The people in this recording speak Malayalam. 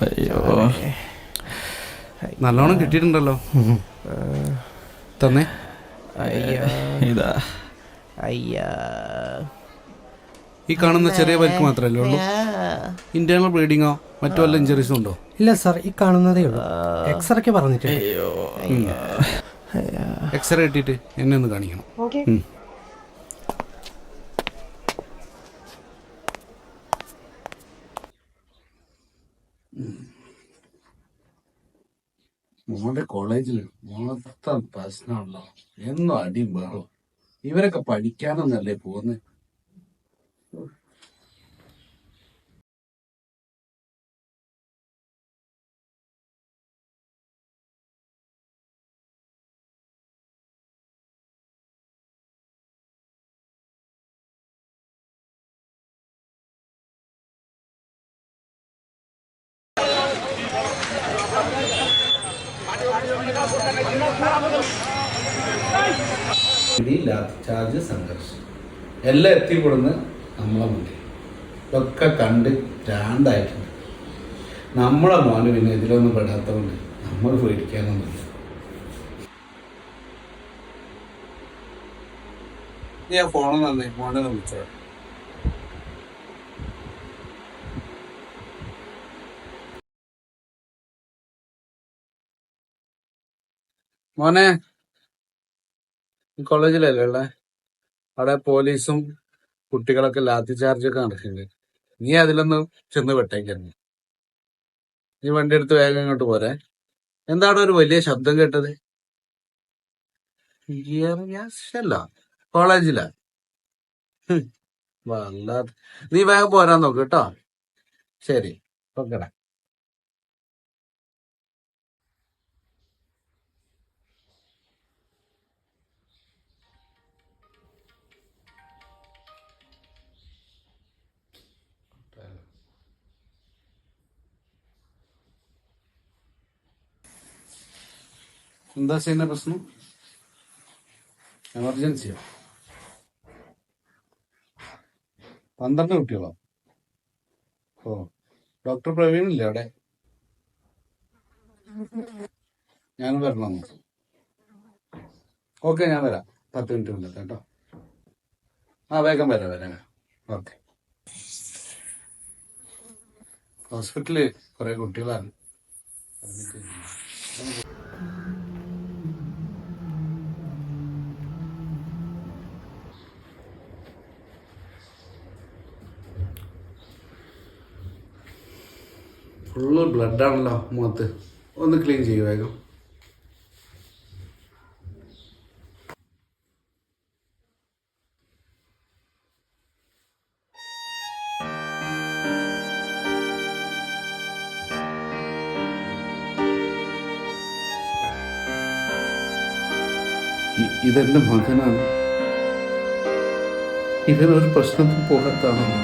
അയ്യോ, നല്ലോണം കിട്ടിയിട്ടുണ്ടല്ലോ. തന്നെ ഇതാ അയ്യാ, ഈ കാണുന്ന ചെറിയ പരിക്ക് മാത്രമല്ലേ ഉള്ളൂ? ഇന്റേണൽ ബ്ലീഡിങ്ങോ മറ്റു വല്ല ഇഞ്ചറീസും ഉണ്ടോ? ഇല്ല സാർ, ഈ കാണുന്നതേ ഉള്ളൂ. എക്സ്റേക്ക് പറഞ്ഞിട്ടുണ്ട്. എക്സ്റേ ഇട്ടിട്ട് എന്നെ ഒന്ന് കാണിക്കണം. മോന്റെ കോളേജിൽ മൊത്തം പ്രശ്നമുണ്ടോ? എന്നും അടിയും ബഹളം. ഇവരൊക്കെ പഠിക്കാനൊന്നല്ലേ പോകുന്നത്? ചാർജ് സംഘർഷം എല്ലാം എത്തിപ്പെടുന്ന് നമ്മളെ മുന്നിൽ ഇതൊക്കെ കണ്ട് ഭ്രാന്തായിട്ടുണ്ട്. നമ്മളെ മോന് പിന്നെ ഇതിലൊന്നും പെടാത്തതുകൊണ്ട് നമ്മൾ പേടിക്കാനൊന്നുമില്ല. ഞാൻ ഫോൺ തന്നെ മോനെ വിളിച്ചോ. മോനെ, കോളേജിലല്ലേ ഉള്ളേ? അവിടെ പോലീസും കുട്ടികളൊക്കെ ലാത്തി ചാർജൊക്കെ നടക്കുന്നുണ്ട്. നീ അതിലൊന്ന് ചെന്ന് പെട്ടേക്കുന്നു. നീ വണ്ടി എടുത്ത് വേഗം ഇങ്ങോട്ട് പോരെ. എന്താണ് ഒരു വലിയ ശബ്ദം കേട്ടത്? അല്ല, കോളേജിലാ. വല്ലാതെ. നീ വേഗം പോരാൻ നോക്ക് കേട്ടോ. ശരി, ഓക്കെടാ. എന്താ ചെയ്യുന്ന പ്രശ്നം? എമർജൻസിയോ? 12 കുട്ടികളോ? ഓ, ഡോക്ടർ പ്രവീണില്ലേ അവിടെ? ഞാൻ വരണം. ഓക്കെ, ഞാൻ വരാം. 10 മിനിറ്റ് കൊണ്ട് കേട്ടോ. വേഗം വരാം. ഓക്കെ. ഹോസ്പിറ്റലിൽ കുറെ കുട്ടികളാണ്. ഫുള്ള് ബ്ലഡാണല്ലോ മുഖത്ത്. ഒന്ന് ക്ലീൻ ചെയ്യൂ വേഗം. ഇതെന്റെ മകനാണ്. ഇവനൊരു പ്രശ്നത്തിൽ പോകാത്താണല്ലോ.